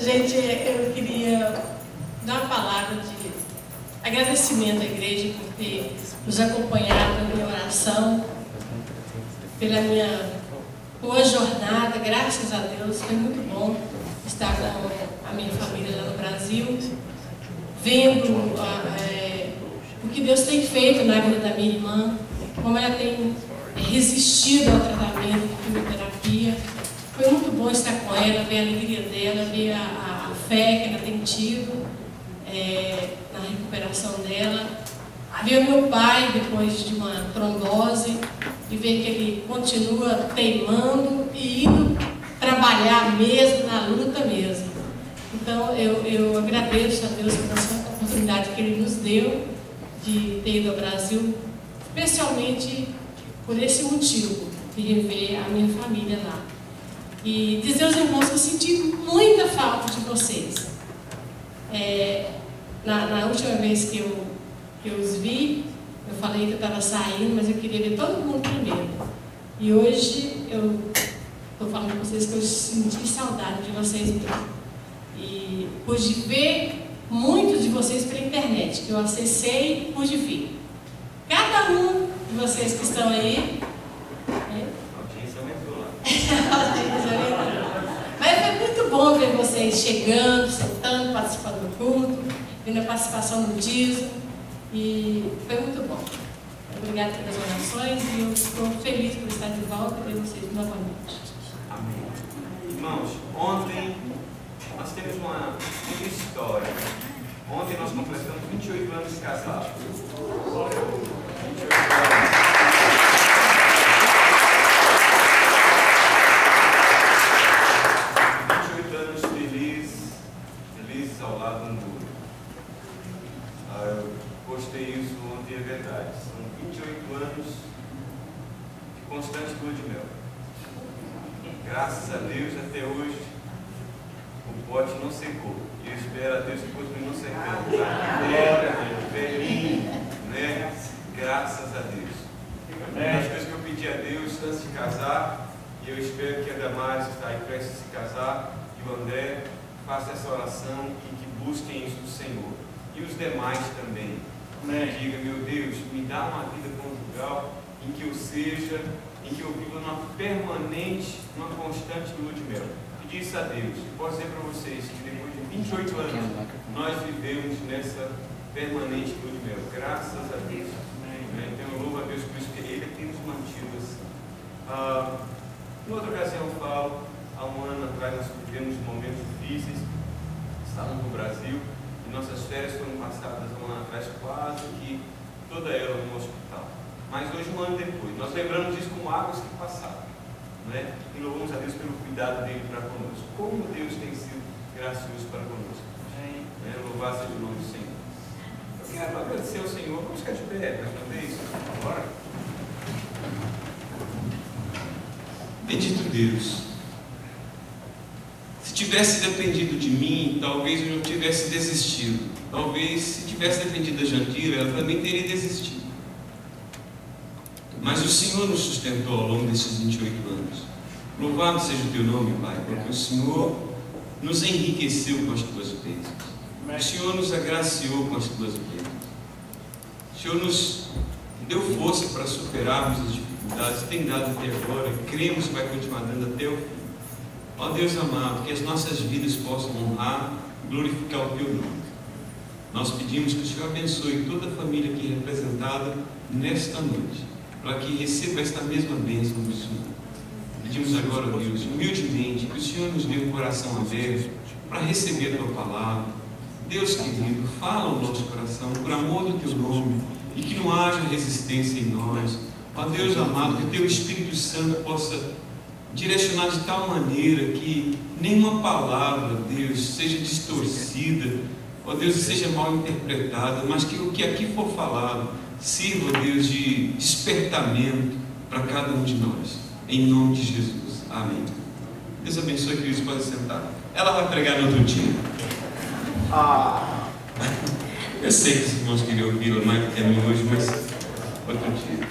Gente, eu queria dar uma palavra de agradecimento à igreja por ter nos acompanhado na minha oração, pela minha boa jornada, graças a Deus. Foi muito bom estar com a minha família lá no Brasil, vendo o que Deus tem feito na vida da minha irmã, como ela tem resistido ao tratamento de quimioterapia. Foi muito bom estar com ela, ver a alegria dela, ver a fé que ela tem tido na recuperação dela. Ver o meu pai depois de uma trombose e ver que ele continua teimando e indo trabalhar mesmo, na luta mesmo. Então eu agradeço a Deus por essa oportunidade que Ele nos deu de ter ido ao Brasil, especialmente por esse motivo, de rever a minha família lá. E dizer aos irmãos que eu senti muita falta de vocês. Na última vez que eu os vi, eu falei que eu estava saindo, mas eu queria ver todo mundo primeiro. E hoje eu estou falando com vocês que eu senti saudade de vocês mesmo. E pude ver muitos de vocês pela internet, que eu acessei e pude ver. Cada um de vocês que estão aí. A audiência aumentou lá. Mas foi muito bom ver vocês chegando, sentando, participando do culto, vendo a participação no dízimo. E foi muito bom. Obrigada pelas orações e eu estou feliz por estar de volta e ver vocês novamente. Amém. Irmãos, ontem nós temos uma história. Ontem nós completamos 28 anos de casados. 28 anos. Felizes ao lado um do outro. Eu postei isso ontem, é verdade. São 28 anos de constante lua de mel. Graças a Deus, até hoje, o pote não secou. E eu espero a Deus que continue não secando. Velhinho, né? Graças a Deus. Uma das coisas que eu pedi a Deus antes de casar, e eu espero que a Damares está aí prestes a se casar, e o André faça essa oração e que busquem isso do Senhor. E os demais também. Diga, meu Deus, me dá uma vida conjugal em que eu seja, em que eu viva numa permanente, numa constante lua de mel. Pedi isso a Deus. Posso dizer para vocês que depois de 28 anos, nós vivemos nessa permanente lua de mel. Graças a Deus. Então eu louvo a Deus por isso, que Ele tem nos mantido assim. Em outra ocasião eu falo, há um ano atrás nós vivemos momentos difíceis, estávamos no Brasil, e nossas férias foram passadas há um ano atrás, quase que toda ela no hospital. Mas hoje, um ano depois, nós lembramos disso como águas que passaram, né? E louvamos a Deus pelo cuidado dele para conosco. Como Deus tem sido gracioso para conosco. Né? Louvado seja o nome do Senhor. Eu quero agradecer ao Senhor. Vamos ficar de pé mais uma vez? Bora. Bendito Deus. Se tivesse dependido de mim, talvez eu não tivesse desistido. Talvez, se tivesse dependido da Jandira, ela também teria desistido. Mas o Senhor nos sustentou ao longo desses 28 anos. Louvado seja o teu nome, Pai, porque o Senhor nos enriqueceu com as tuas bênçãos. O Senhor nos agraciou com as tuas bênçãos. O Senhor nos deu força para superarmos as dificuldades, tem dado até agora, cremos que vai continuar dando até o fim. Ó Deus amado, que as nossas vidas possam honrar e glorificar o teu nome. Nós pedimos que o Senhor abençoe toda a família aqui representada nesta noite, para que receba esta mesma bênção do Senhor. Pedimos agora, Deus, humildemente, que o Senhor nos dê um coração aberto para receber a tua palavra. Deus querido, fala o nosso coração por amor do teu nome e que não haja resistência em nós. Ó Deus amado, que o teu Espírito Santo possa direcionar de tal maneira que nenhuma palavra, Deus, seja distorcida, ó Deus, seja mal interpretada, mas que o que aqui for falado sirva, Deus, de despertamento para cada um de nós, em nome de Jesus. Amém. Deus abençoe, queridos, pode sentar. Ela vai pregar no outro dia. Eu sei que os irmãos queriam ouvi-la mais do que a mim hoje, mas outro dia.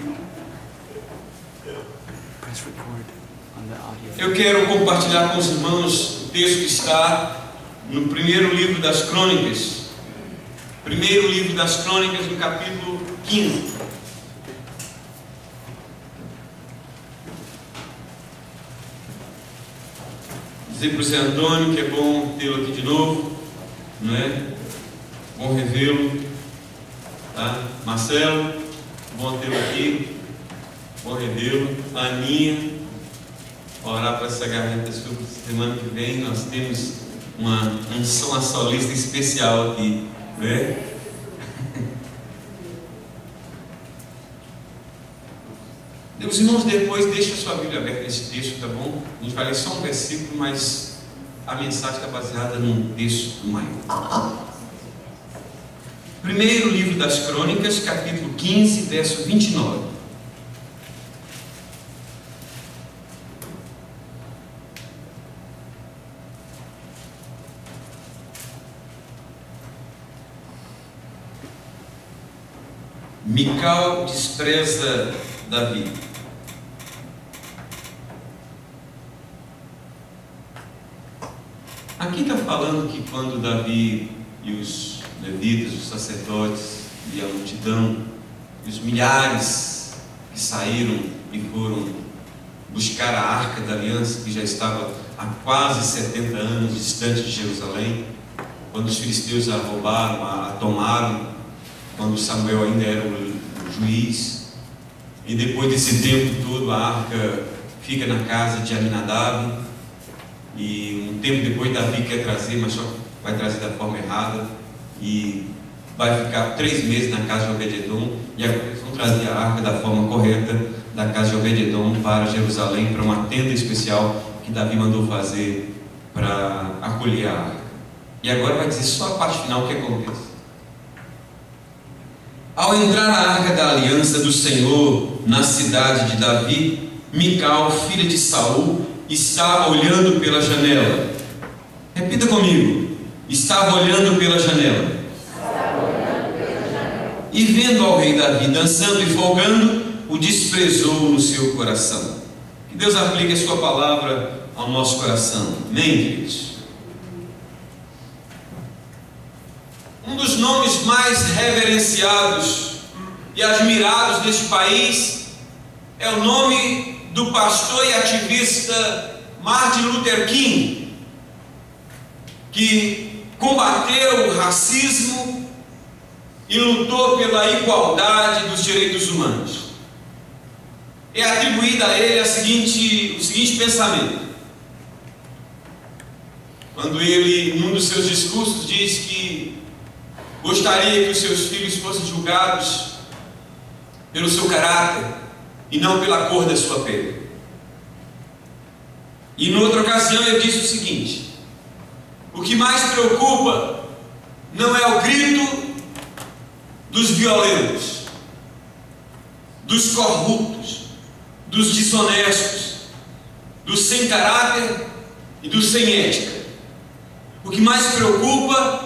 Eu quero compartilhar com os irmãos o texto que está no primeiro livro das Crônicas. Primeiro livro das Crônicas, no capítulo 15. Dizer para o Zé Antônio que é bom tê-lo aqui de novo, não é? Bom revê-lo, tá? Marcelo, bom tê-lo aqui, bom revê-lo. Aninha, orar para essa garganta sua. Semana que vem nós temos uma unção solista especial aqui, né? Meus irmãos, depois deixa a sua Bíblia aberta nesse texto, tá bom? A gente vai ler só um versículo, mas a mensagem está baseada num texto maior. Primeiro livro das Crônicas, capítulo 15, verso 29. Mical despreza Davi. Aqui está falando que quando Davi e os levitas, os sacerdotes e a multidão, e os milhares que saíram e foram buscar a Arca da Aliança, que já estava há quase 70 anos distante de Jerusalém, quando os filisteus a roubaram, a tomaram, quando Samuel ainda era o juiz, e depois desse tempo todo a arca fica na casa de Aminadab, e um tempo depois Davi quer trazer, mas só vai trazer da forma errada, e vai ficar 3 meses na casa de Obed-edom, e agora eles vão trazer a arca da forma correta da casa de Obed-edom para Jerusalém, para uma tenda especial que Davi mandou fazer para acolher a arca. E agora vai dizer só a parte final o que acontece. Ao entrar a arca da aliança do Senhor na cidade de Davi, Mical, filha de Saul, estava olhando pela janela. Repita comigo. Estava olhando pela janela. E vendo ao rei Davi dançando e folgando, o desprezou no seu coração. Que Deus aplique a sua palavra ao nosso coração. Amém, queridos? Um dos nomes mais reverenciados e admirados deste país é o nome do pastor e ativista Martin Luther King, que combateu o racismo e lutou pela igualdade dos direitos humanos. É atribuído a ele o seguinte pensamento. Quando ele, num dos seus discursos, diz que gostaria que os seus filhos fossem julgados pelo seu caráter e não pela cor da sua pele. E em outra ocasião ele disse o seguinte: o que mais preocupa não é o grito dos violentos, dos corruptos, dos desonestos, dos sem caráter e dos sem ética. O que mais preocupa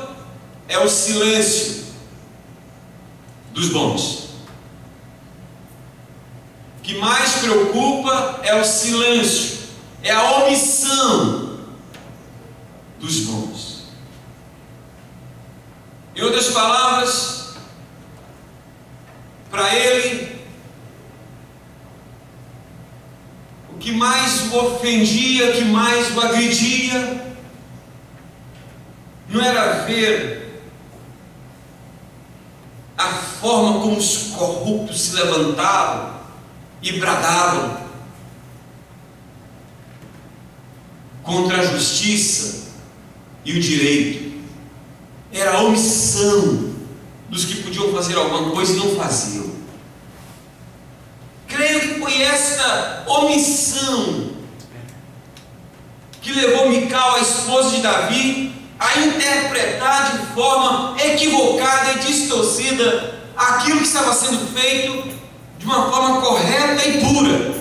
é o silêncio dos bons. O que mais preocupa é o silêncio, é a omissão dos bons. Em outras palavras, para ele, o que mais o ofendia, o que mais o agredia, não era ver a forma como os corruptos se levantavam e bradavam contra a justiça e o direito. Era a omissão dos que podiam fazer alguma coisa e não faziam. Creio que foi esta omissão que levou Mical, a esposa de Davi, a interpretar de forma equivocada e distorcida aquilo que estava sendo feito de uma forma correta e pura.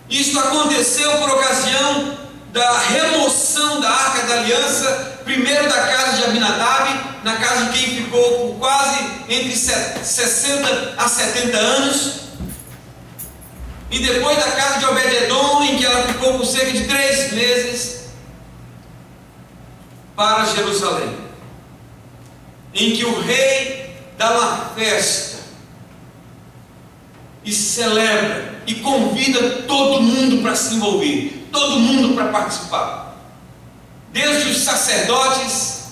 Isso aconteceu por ocasião da remoção da Arca da Aliança, primeiro da casa de Aminadab, na casa de quem ficou por quase entre 60 a 70 anos, e depois da casa de Obed-edom, em que ela ficou por cerca de 3 meses. para Jerusalém, em que o rei dá uma festa e celebra e convida todo mundo para se envolver, todo mundo para participar, desde os sacerdotes,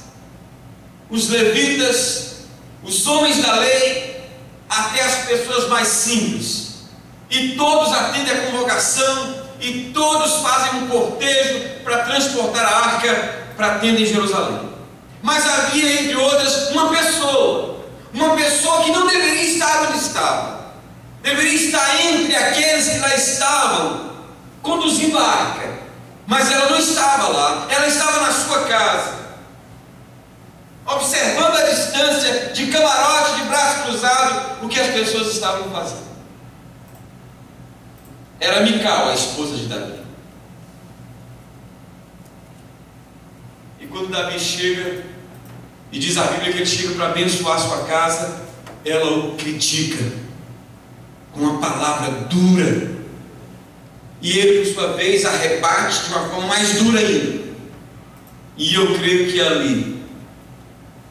os levitas, os homens da lei, até as pessoas mais simples, e todos atendem a convocação, e todos fazem um cortejo para transportar a arca para a tenda em Jerusalém. Mas havia, entre outras, uma pessoa que não deveria estar onde estava, deveria estar entre aqueles que lá estavam conduzindo a arca, mas ela não estava lá, ela estava na sua casa, observando a distância, de camarote, de braço cruzado, o que as pessoas estavam fazendo. Era Mical, a esposa de Davi. E quando Davi chega, e diz a Bíblia que ele chega para abençoar a sua casa, ela o critica com uma palavra dura, e ele, por sua vez, a rebate de uma forma mais dura ainda. E eu creio que ali,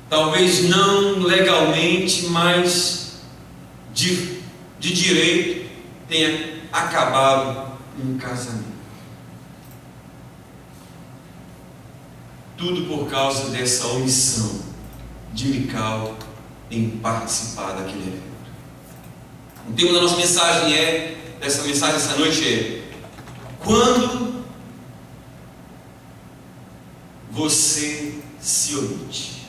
talvez não legalmente, mas de direito, tenha acabado um casamento. Tudo por causa dessa omissão de Mical em participar daquele evento. O tema da nossa mensagem dessa mensagem essa noite é: quando você se omite.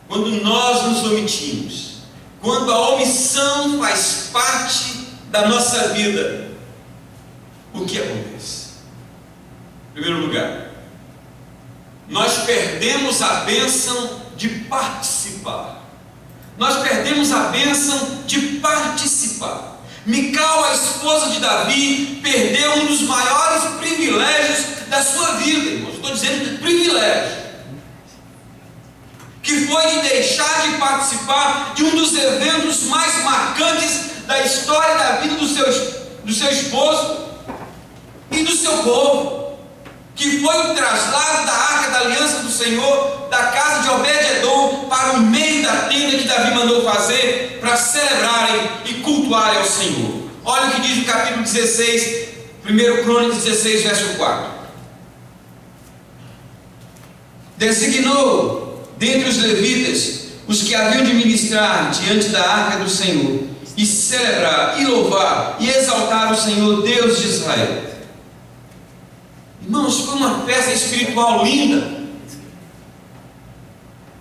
Quando nós nos omitimos, quando a omissão faz parte da nossa vida, o que acontece? Em primeiro lugar, nós perdemos a bênção de participar. Nós perdemos a bênção de participar. Mical, a esposa de Davi, perdeu um dos maiores privilégios da sua vida, irmãos. Estou dizendo privilégio, que foi de deixar de participar de um dos eventos mais marcantes da história da vida do seu esposo e do seu povo, que foi o traslado da arca da aliança do Senhor da casa de Obed-Edom para o meio da tenda que Davi mandou fazer para celebrarem e cultuarem ao Senhor. Olha o que diz o capítulo 16, 1 Crônicas 16, verso 4. Designou dentre os levitas os que haviam de ministrar diante da arca do Senhor, e celebrar, e louvar, e exaltar o Senhor, Deus de Israel. Irmãos, foi uma festa espiritual linda,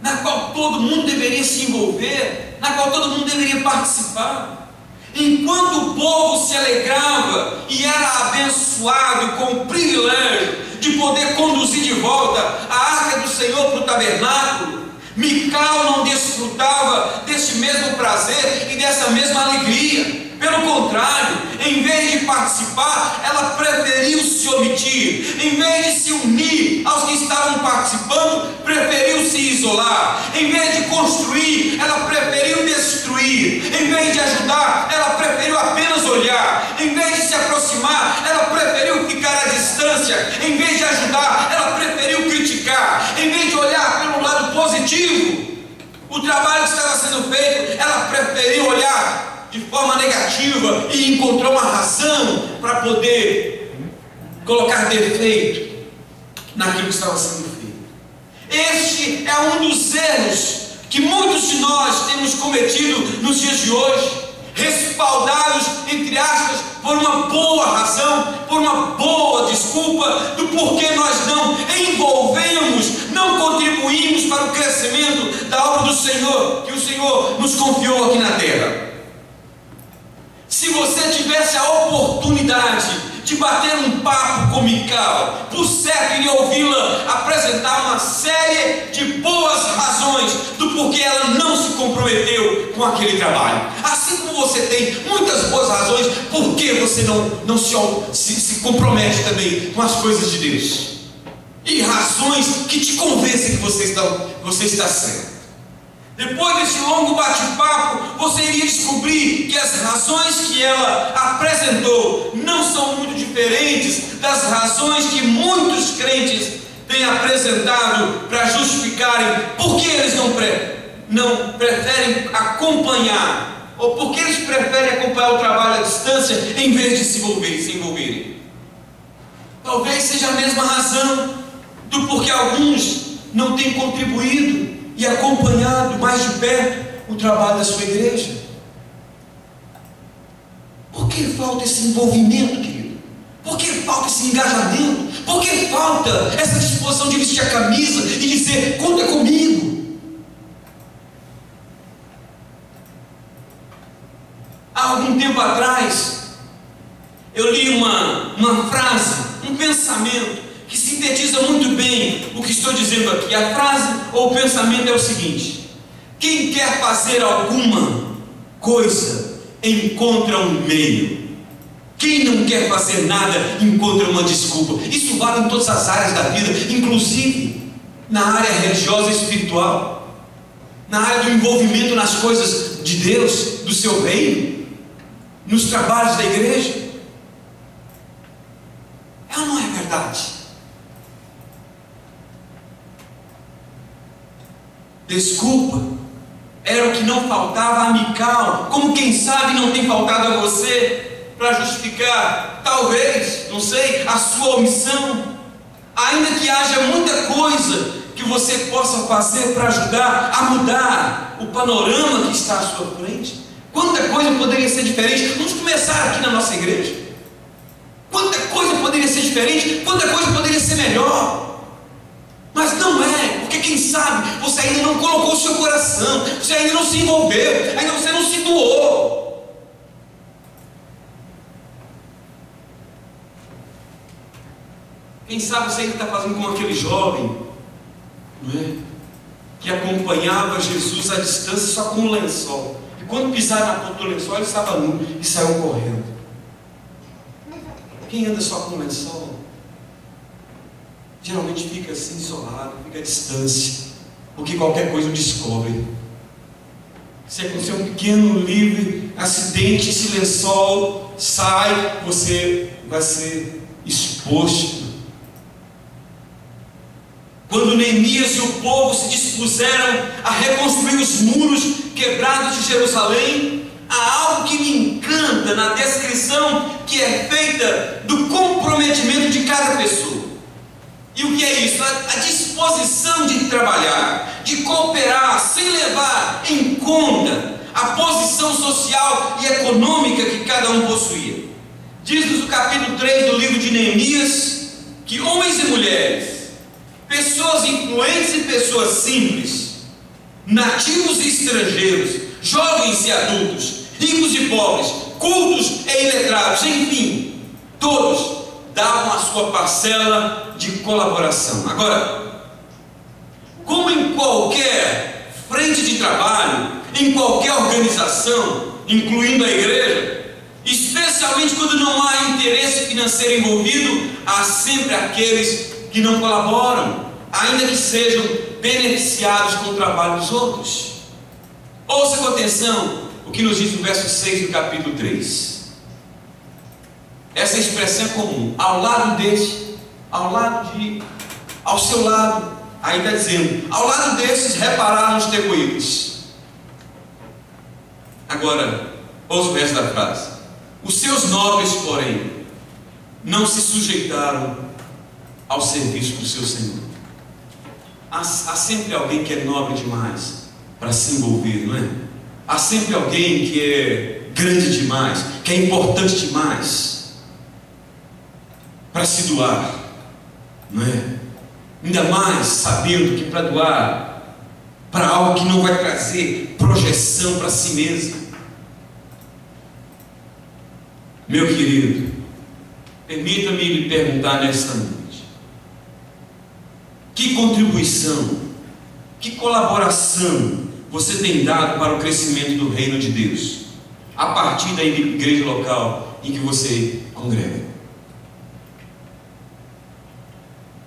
na qual todo mundo deveria se envolver, na qual todo mundo deveria participar. Enquanto o povo se alegrava e era abençoado com o privilégio de poder conduzir de volta a arca do Senhor para o tabernáculo, Mical não desfrutava desse mesmo prazer e dessa mesma alegria. Pelo contrário, em vez de participar, ela preferiu se omitir. Em vez de se unir aos que estavam participando, preferiu se isolar. Em vez de construir, ela preferiu destruir. Em vez de ajudar, ela preferiu apenas olhar. Em vez de se aproximar, ela preferiu ficar à distância. Em vez de ajudar, ela preferiu criticar. Em vez de olhar pelo lado positivo, o trabalho que estava sendo feito, ela preferiu olhar de forma negativa e encontrou uma razão para poder colocar defeito naquilo que estava sendo feito. Este é um dos erros que muitos de nós temos cometido nos dias de hoje, respaldados, entre aspas, por uma boa razão, por uma boa desculpa do porquê nós não envolvemos, não contribuímos para o crescimento da obra do Senhor, que o Senhor nos confiou aqui na terra. Se você tivesse a oportunidade de bater um papo com Mical, por certo iria ouvi-la apresentar uma série de boas razões do porquê ela não se comprometeu com aquele trabalho. Assim como você tem muitas boas razões por que você não se compromete também com as coisas de Deus, e razões que te convencem que você está certo. Depois desse longo bate-papo, você iria descobrir que as razões que ela apresentou não são muito diferentes das razões que muitos crentes têm apresentado para justificarem por que eles não preferem acompanhar, ou por que eles preferem acompanhar o trabalho à distância em vez de se envolverem. Talvez seja a mesma razão do porquê alguns não têm contribuído e acompanhado mais de perto o trabalho da sua igreja. Por que falta esse envolvimento, querido? Por que falta esse engajamento? Por que falta essa disposição de vestir a camisa e dizer: conta comigo? Há algum tempo atrás, eu li uma frase, um pensamento que sintetiza muito bem o que estou dizendo aqui. A frase ou o pensamento é o seguinte: quem quer fazer alguma coisa encontra um meio. Quem não quer fazer nada encontra uma desculpa. Isso vale em todas as áreas da vida, inclusive na área religiosa e espiritual, na área do envolvimento nas coisas de Deus, do seu reino, nos trabalhos da igreja. É ou não é verdade? Desculpa era o que não faltava a Mical, como quem sabe não tem faltado a você, para justificar, talvez, não sei, a sua omissão. Ainda que haja muita coisa que você possa fazer para ajudar a mudar o panorama que está à sua frente. Quanta coisa poderia ser diferente. Vamos começar aqui na nossa igreja. Quanta coisa poderia ser diferente, quanta coisa poderia ser melhor. Mas não é, porque quem sabe você ainda não colocou o seu coração, você ainda não se envolveu, ainda você não se doou. Quem sabe você ainda está fazendo como aquele jovem, não é? Que acompanhava Jesus à distância só com um lençol, e quando pisava na ponta do lençol ele estava nu e saiu correndo. Quem anda só com um lençol geralmente fica assim isolado, fica à distância, porque qualquer coisa o descobre. Se acontecer um pequeno livre acidente, esse lençol sai, você vai ser exposto. Quando Neemias e o povo se dispuseram a reconstruir os muros quebrados de Jerusalém, há algo que me encanta na descrição que é feita do comprometimento de cada pessoa. E o que é isso? A disposição de trabalhar, de cooperar, sem levar em conta a posição social e econômica que cada um possuía. Diz-nos o capítulo 3 do livro de Neemias que homens e mulheres, pessoas influentes e pessoas simples, nativos e estrangeiros, jovens e adultos, ricos e pobres, cultos e iletrados, enfim, todos davam a sua parcela de colaboração. Agora, como em qualquer frente de trabalho, em qualquer organização, incluindo a igreja, especialmente quando não há interesse financeiro envolvido, há sempre aqueles que não colaboram, ainda que sejam beneficiados com o trabalho dos outros. Ouça com atenção o que nos diz no verso 6 do capítulo 3. Essa expressão é comum. Ao seu lado, aí está dizendo, ao lado desses repararam os tecoítas. Agora, ouça o resto da frase. Os seus nobres, porém, não se sujeitaram ao serviço do seu Senhor. Há sempre alguém que é nobre demais para se envolver, não é? Há sempre alguém que é grande demais, que é importante demais para se doar, não é? Ainda mais sabendo que para doar para algo que não vai trazer projeção para si mesmo. Meu querido, permita-me lhe perguntar nesta noite: que contribuição, que colaboração você tem dado para o crescimento do reino de Deus, a partir da igreja local em que você congrega?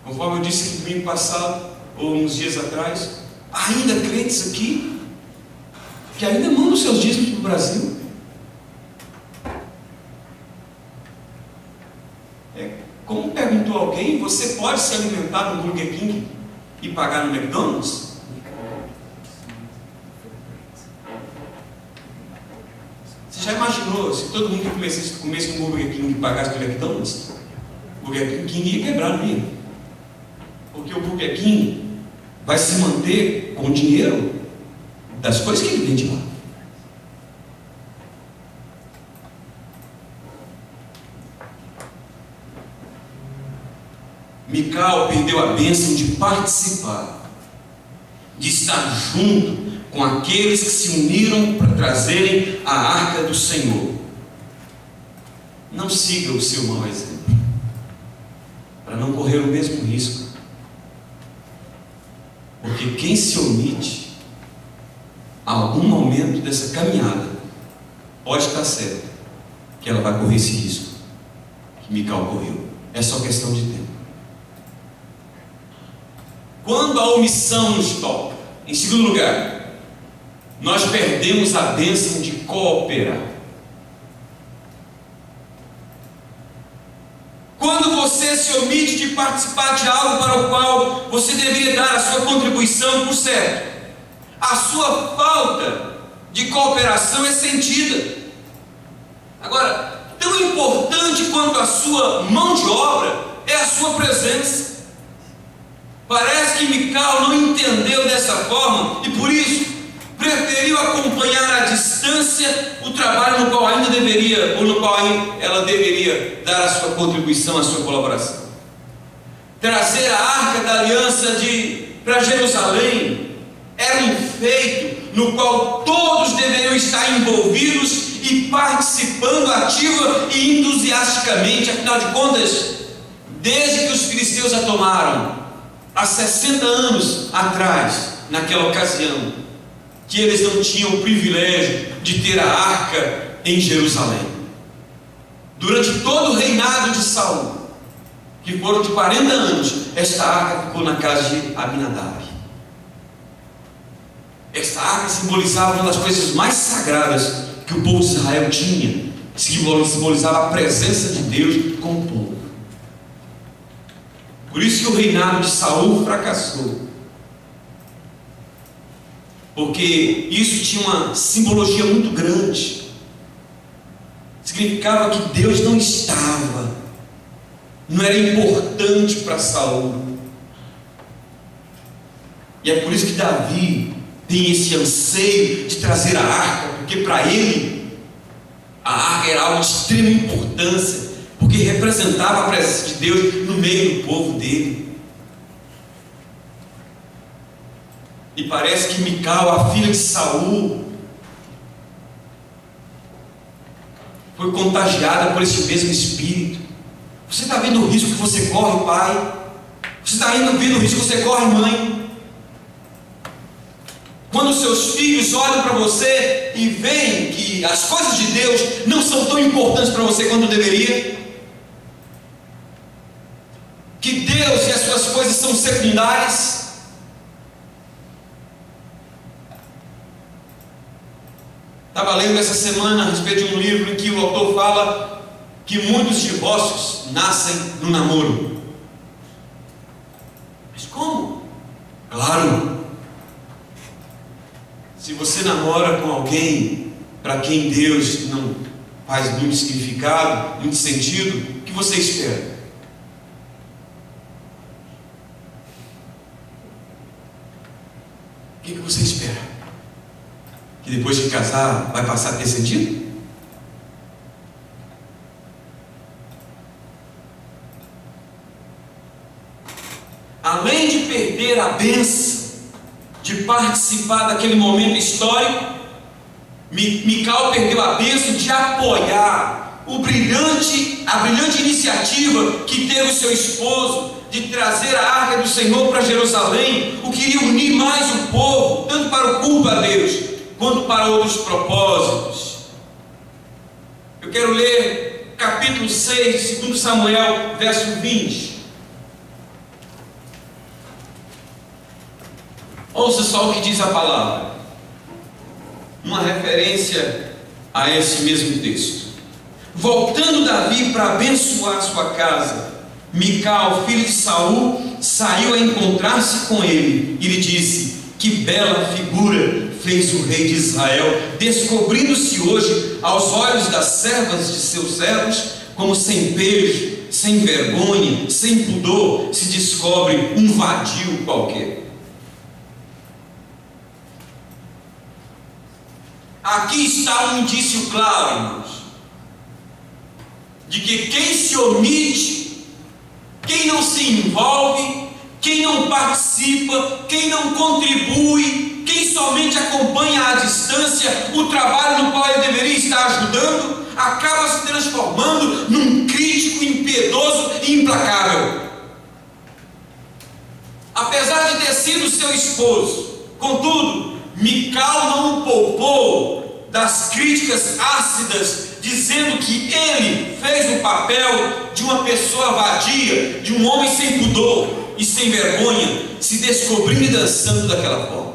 Conforme eu disse que domingo passado, ou uns dias atrás, há ainda crentes aqui que ainda mandam seus dízimos para o Brasil. Como perguntou alguém, você pode se alimentar no Burger King e pagar no McDonald's? Você já imaginou se todo mundo que comesse no Burger King e pagasse no McDonald's? O Burger King ia quebrar, não ia? Porque o Burger King vai se manter com o dinheiro das coisas que ele vende lá. Mical perdeu a bênção de participar, de estar junto com aqueles que se uniram para trazerem a arca do Senhor. Não siga o seu mau exemplo, para não correr o mesmo risco. Porque quem se omite, a algum momento dessa caminhada, pode estar certo que ela vai correr esse risco que Mical correu. É só questão de tempo. Quando a omissão nos toca, em segundo lugar, nós perdemos a bênção de cooperar. Quando você se omite de participar de algo para o qual você deveria dar a sua contribuição, por certo, a sua falta de cooperação é sentida. Agora, tão importante quanto a sua mão de obra é a sua presença. Parece que Mical não entendeu dessa forma e por isso preferiu acompanhar à distância o trabalho no qual ainda deveria, ou no qual ela deveria dar a sua contribuição, a sua colaboração. Trazer a arca da aliança para Jerusalém era um feito no qual todos deveriam estar envolvidos e participando ativa e entusiasticamente. Afinal de contas, desde que os filisteus a tomaram, há 60 anos atrás, naquela ocasião, que eles não tinham o privilégio de ter a arca em Jerusalém. Durante todo o reinado de Saul, que foram de 40 anos, esta arca ficou na casa de Abinadab. Esta arca simbolizava uma das coisas mais sagradas que o povo de Israel tinha, simbolizava a presença de Deus com o povo. Por isso que o reinado de Saul fracassou, porque isso tinha uma simbologia muito grande. Significava que Deus não estava, não era importante para Saul. E é por isso que Davi tem esse anseio de trazer a arca, porque para ele a arca era algo de extrema importância, porque representava a presença de Deus no meio do povo dele. E parece que Mical, a filha de Saul, foi contagiada por esse mesmo espírito. Você está vendo o risco que você corre, pai? Você está vendo o risco que você corre, mãe? Quando seus filhos olham para você e veem que as coisas de Deus não são tão importantes para você quanto deveria, que Deus e as suas coisas são secundárias. Estava lendo essa semana a respeito de um livro em que o autor fala que muitos divórcios nascem no namoro. Mas como? Claro, se você namora com alguém para quem Deus não faz muito significado, muito sentido, o que você espera? O que você espera? Que depois de casar vai passar a ter sentido? Além de perder a bênção de participar daquele momento histórico, Mical perdeu a bênção de apoiar a brilhante iniciativa que teve o seu esposo de trazer a arca do Senhor para Jerusalém, o que iria unir mais o povo, tanto para o culto a Deus, quanto para outros propósitos. Eu quero ler capítulo 6 de 2 Samuel, verso 20. Ouça só o que diz a palavra, uma referência a esse mesmo texto. Voltando Davi para abençoar sua casa, Mical, filho de Saul, saiu a encontrar-se com ele e lhe disse: que bela figura fez o rei de Israel, descobrindo-se hoje aos olhos das servas de seus servos, como sem pejo, sem vergonha, sem pudor, se descobre um vadio qualquer. Aqui está um indício claro, irmãos, de que quem se omite, quem não se envolve, quem não participa, quem não contribui, quem somente acompanha à distância o trabalho no qual ele deveria estar ajudando, acaba se transformando num crítico impiedoso e implacável. Apesar de ter sido seu esposo, contudo, Mical não o poupou das críticas ácidas, dizendo que ele fez o papel de uma pessoa vadia, de um homem sem pudor e sem vergonha, se descobrindo e dançando daquela forma.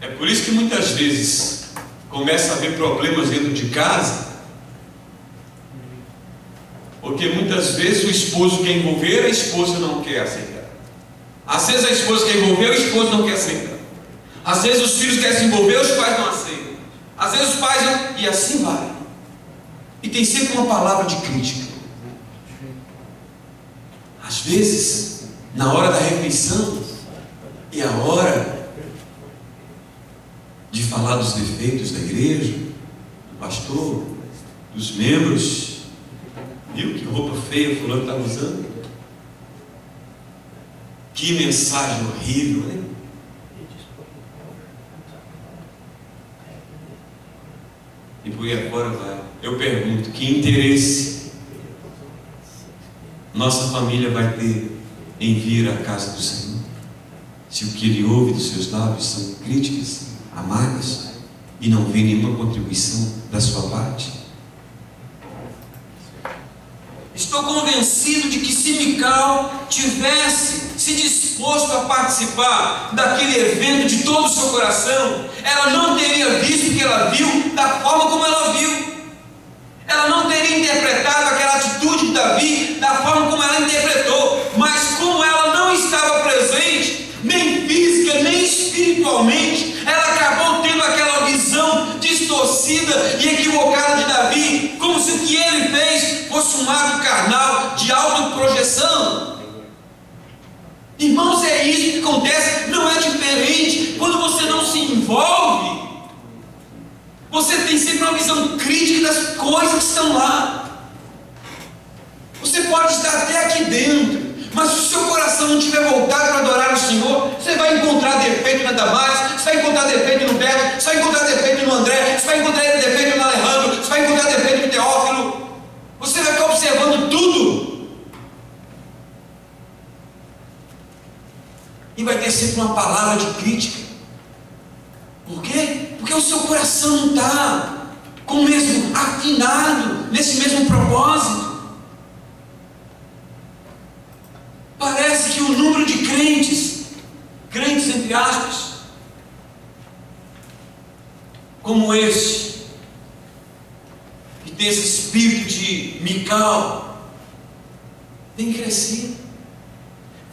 É por isso que muitas vezes começa a haver problemas dentro de casa, porque muitas vezes o esposo quer envolver, a esposa não quer aceitar. Às vezes a esposa quer envolver, o esposo não quer aceitar. Às vezes os filhos querem se envolver, os pais não aceitam. Às vezes os pais não... E assim vai. E tem sempre uma palavra de crítica. Às vezes, na hora da refeição, é a hora de falar dos defeitos da igreja, do pastor, dos membros. Viu que roupa feia o fulano está usando? Que mensagem horrível, né? E por aí agora vai. Eu pergunto: que interesse nossa família vai ter em vir à casa do Senhor, se o que ele ouve dos seus lábios são críticas amargas e não vê nenhuma contribuição da sua parte? Estou convencido de que se Mical tivesse se disposto a participar daquele evento de todo o seu coração, ela não teria visto o que ela viu da forma como ela viu. Ela não teria interpretado aquela atitude de Davi da forma como ela interpretou. Mas como ela não estava presente, nem física, nem espiritualmente, ela acabou tendo aquela visão distorcida e equivocada de Davi, como se o que ele fez fosse um ato carnal de autoprojeção. Irmãos, é isso que acontece. Não é diferente quando você não se envolve. Você tem sempre uma visão crítica das coisas que estão lá. Você pode estar até aqui dentro, mas se o seu coração não estiver voltado para adorar o Senhor, você vai encontrar defeito na Damares, você vai encontrar defeito no Beto, você vai encontrar defeito no André, você vai encontrar defeito no Alejandro, você vai encontrar defeito no Teófilo. Você vai ficar observando tudo. E vai ter sempre uma palavra de crítica. Por quê? Porque o seu coração não está com o mesmo afinado nesse mesmo propósito. Parece que o número de crentes entre aspas, como este, que tem esse espírito de Mical, tem crescido.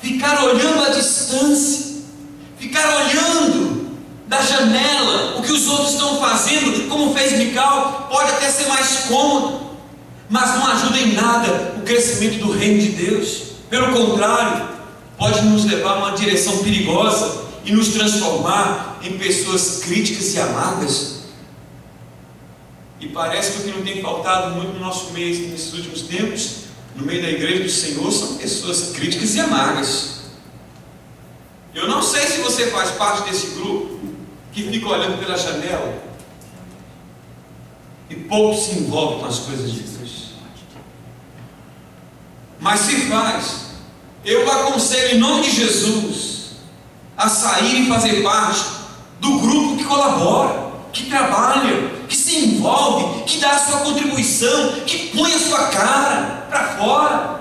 Ficar olhando à distância, ficar olhando da janela o que os outros estão fazendo, como fez Mical, pode até ser mais cômodo, mas não ajuda em nada o crescimento do reino de Deus. Pelo contrário, pode nos levar a uma direção perigosa e nos transformar em pessoas críticas e amargas. E parece que o que não tem faltado muito no nosso meio nesses últimos tempos, no meio da igreja do Senhor, são pessoas críticas e amargas. Eu não sei se você faz parte desse grupo que fica olhando pela janela e pouco se envolve com as coisas de Deus. Mas se faz, eu aconselho em nome de Jesus a sair e fazer parte do grupo que colabora, que trabalha, que se envolve, que dá a sua contribuição, que põe a sua cara para fora,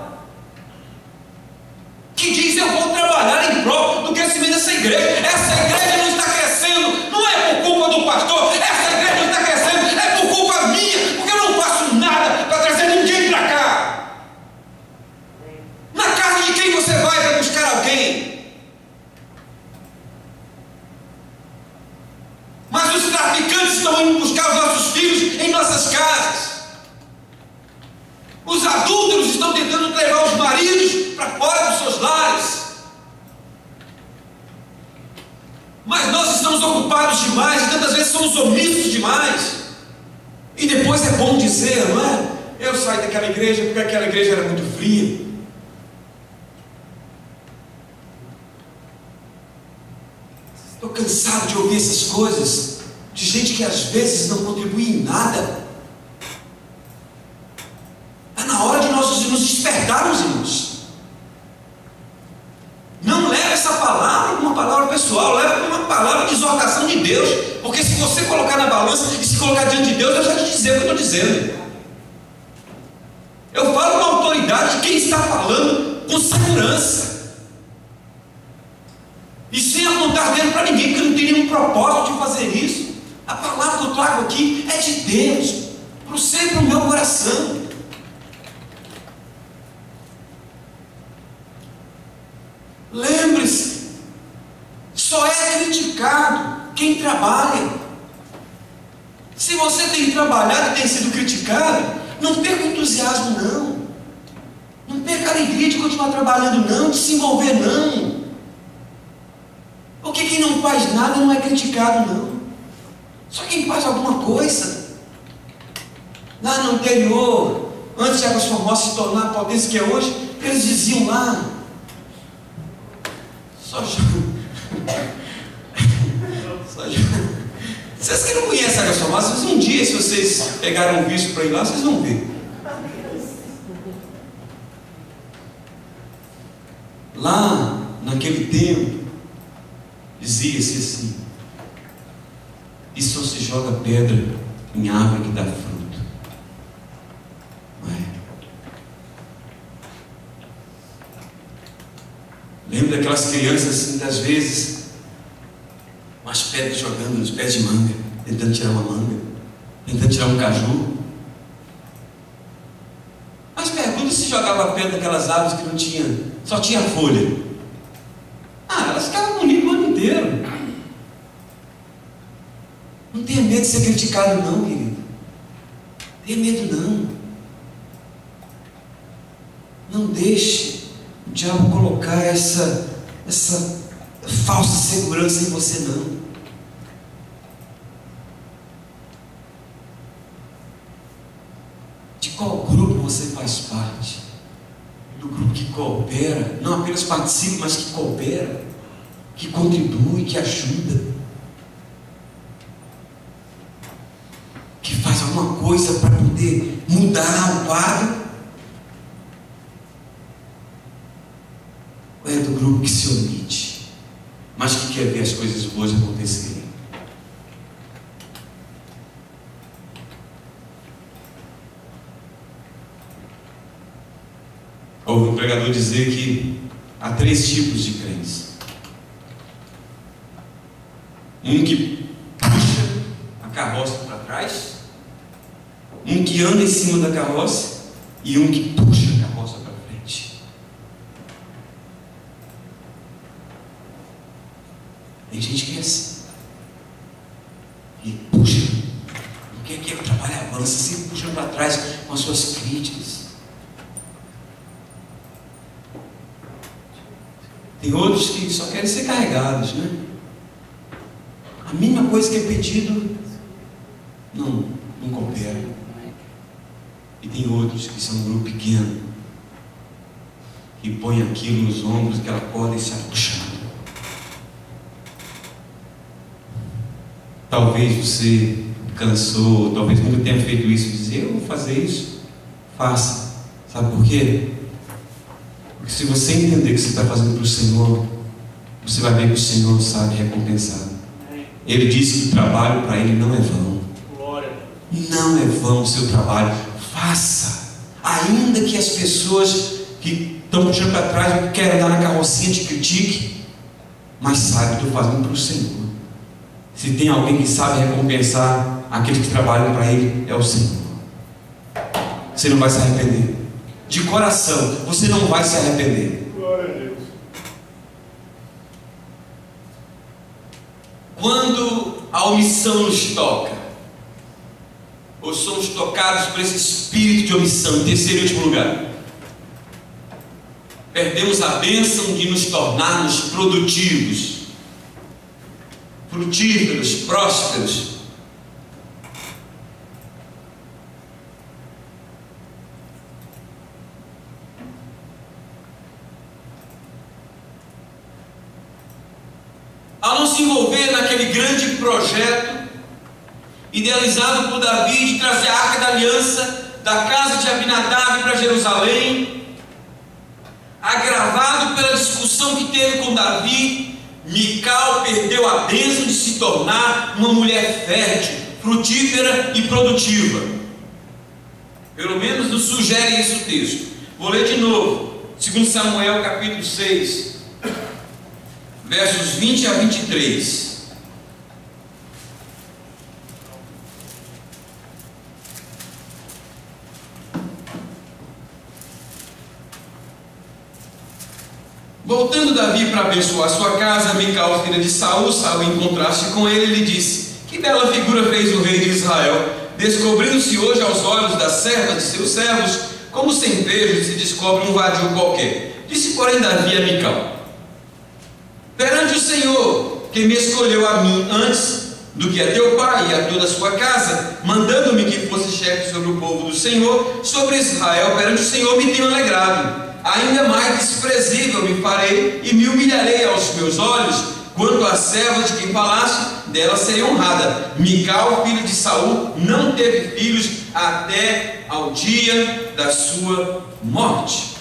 que diz: eu vou trabalhar em prol do crescimento dessa igreja. Essa igreja não está crescendo, não é por culpa do pastor, essa igreja não está crescendo, é por culpa minha, levar os maridos para fora dos seus lares. Mas nós estamos ocupados demais, e tantas vezes somos omissos demais. E depois é bom dizer, não é? Eu saí daquela igreja porque aquela igreja era muito fria. Estou cansado de ouvir essas coisas, de gente que às vezes não contribui em nada. Está na hora de nós nos despertarmos, irmãos. Não leve essa palavra como uma palavra pessoal, leve como uma palavra de exortação de Deus, porque se você colocar na balança e se colocar diante de Deus, eu já te dizer o que eu estou dizendo. Eu falo com a autoridade de quem está falando com segurança e sem apontar dedo para ninguém, porque eu não tenho nenhum propósito de fazer isso. A palavra que eu trago aqui é de Deus, para o seu e para o meu coração. Lembre-se, só é criticado quem trabalha. Se você tem trabalhado e tem sido criticado, não perca o entusiasmo, não. Não perca a alegria de continuar trabalhando, não, de se envolver, não. Porque quem não faz nada não é criticado, não. Só quem faz alguma coisa. Lá no anterior, antes de Águas Formosas se tornar a potência que é hoje, eles diziam lá, vocês que não conhecem Águas Formosas, um dia, se vocês pegaram um visto para ir lá, vocês vão ver. Lá, naquele tempo, dizia-se assim: e só se joga pedra em árvore que dá fruto. Não é? Lembro daquelas crianças assim, das vezes, umas pedras jogando nos pés de manga, tentando tirar uma manga, tentando tirar um caju. Mas pergunta se jogava pedra naquelas árvores que não tinha, só tinha folha. Elas ficavam bonitas o ano inteiro. Não tenha medo de ser criticado, não, querido. Não tenha medo, não. Não deixe o diabo colocar essa falsa segurança em você, não. De qual grupo você faz parte? Do grupo que coopera, não apenas participa, mas que coopera, que contribui, que ajuda, que faz alguma coisa para poder mudar o quadro? Ou é do grupo que se omite, mas que quer ver as coisas boas acontecerem? Ouvi um pregador dizer que há 3 tipos de crentes: um que puxa a carroça para trás, um que anda em cima da carroça e um que puxa a carroça para frente. Tem gente que é assim, e puxa, não quer trabalhar, avança, sempre puxando para trás com as suas críticas. Tem outros que só querem ser carregados, né? A mínima coisa que é pedido, não coopera. E tem outros que são um grupo pequeno, que põe aquilo nos ombros, aquela corda e se puxando. Talvez você cansou, talvez nunca tenha feito isso, dizer: eu vou fazer isso. Faça. Sabe por quê? Porque se você entender que você está fazendo para o Senhor, você vai ver que o Senhor sabe recompensar. Ele disse que o trabalho para Ele não é vão. Não é vão o seu trabalho. Faça. Ainda que as pessoas que estão puxando para trás, que querem andar na carrocinha, te critique, mas saiba que estou fazendo para o Senhor. Se tem alguém que sabe recompensar aqueles que trabalham para Ele, é o Senhor. Você não vai se arrepender. De coração, você não vai se arrepender. Glória a Deus. Quando a omissão nos toca, ou somos tocados por esse espírito de omissão, em terceiro e último lugar, perdemos a bênção de nos tornarmos produtivos, frutíferos, prósperos. Ao não se envolver naquele grande projeto idealizado por Davi de trazer a Arca da Aliança da casa de Abinadab para Jerusalém, agravado pela discussão que teve com Davi, Mical perdeu a bênção de se tornar uma mulher fértil, frutífera e produtiva. Pelo menos nos sugere isso o texto. Vou ler de novo, 2 Samuel capítulo 6, versos 20 a 23. Voltando Davi para abençoar sua casa, Mical, filha de Saul, saiu encontrar-se com ele e lhe disse: que bela figura fez o rei de Israel, descobrindo-se hoje aos olhos das servas de seus servos, como sem pejo se descobre um vadio qualquer. Disse, porém, Davi a Mical: perante o Senhor, que me escolheu a mim antes do que a teu pai e a toda a sua casa, mandando-me que fosse chefe sobre o povo do Senhor, sobre Israel, perante o Senhor me tenho alegrado. Ainda mais desprezível me farei e me humilharei aos meus olhos, quanto à serva de quem falaste, dela serei honrada. Mical, filho de Saul, não teve filhos até ao dia da sua morte.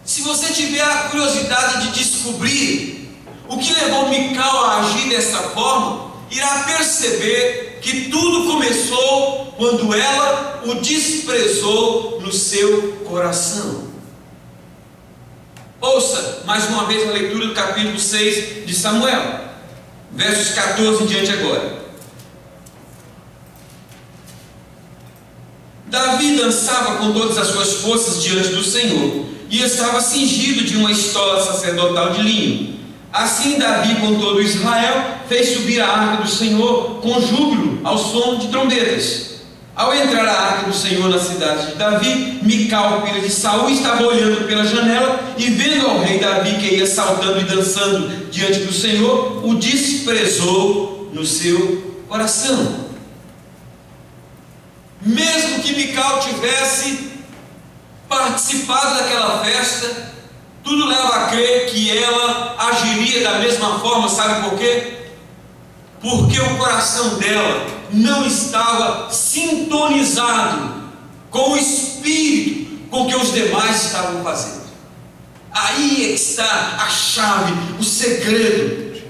Se você tiver a curiosidade de descobrir o que levou Mical a agir dessa forma, irá perceber que tudo começou quando ela o desprezou no seu coração. Ouça mais uma vez a leitura do capítulo 6 de Samuel, versos 14 em diante agora. Davi dançava com todas as suas forças diante do Senhor, e estava cingido de uma estola sacerdotal de linho. Assim Davi com todo Israel fez subir a arca do Senhor com júbilo ao som de trombetas. Ao entrar a arca do Senhor na cidade de Davi, Mical, filha de Saul, estava olhando pela janela e vendo ao rei Davi que ia saltando e dançando diante do Senhor, o desprezou no seu coração. Mesmo que Mical tivesse participado daquela festa, tudo leva a crer que ela agiria da mesma forma. Sabe por quê? Porque o coração dela não estava sintonizado com o espírito com que os demais estavam fazendo. Aí é que está a chave, o segredo.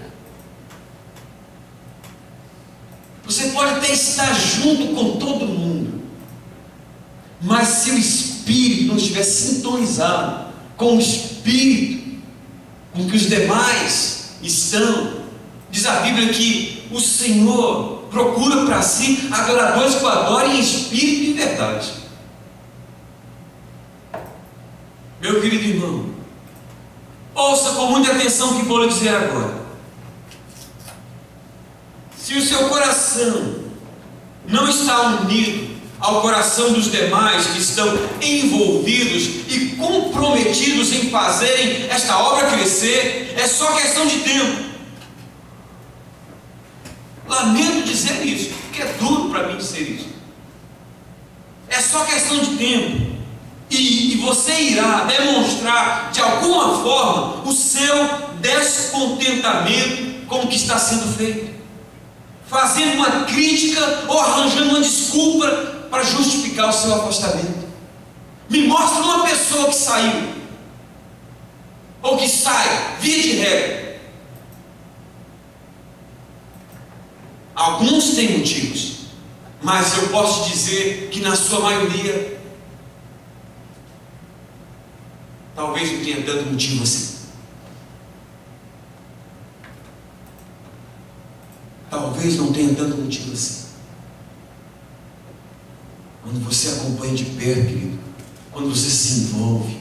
Você pode até estar junto com todo mundo, mas se o espírito não estiver sintonizado com o espírito com que os demais estão, diz a Bíblia que o Senhor procura para si adoradores que o adorem em espírito e em verdade. Meu querido irmão, ouça com muita atenção o que vou lhe dizer agora. Se o seu coração não está unido ao coração dos demais que estão envolvidos e comprometidos em fazerem esta obra crescer, é só questão de tempo. Lamento dizer isso, porque é duro para mim dizer isso. É só questão de tempo. E você irá demonstrar de alguma forma o seu descontentamento com o que está sendo feito, fazendo uma crítica ou arranjando uma desculpa para justificar o seu afastamento. Me mostra uma pessoa que saiu ou que sai, via de regra. Alguns têm motivos, mas eu posso dizer que na sua maioria talvez não tenha tanto motivo assim. Talvez não tenha tanto motivo assim. Quando você acompanha de perto, querido, quando você se envolve,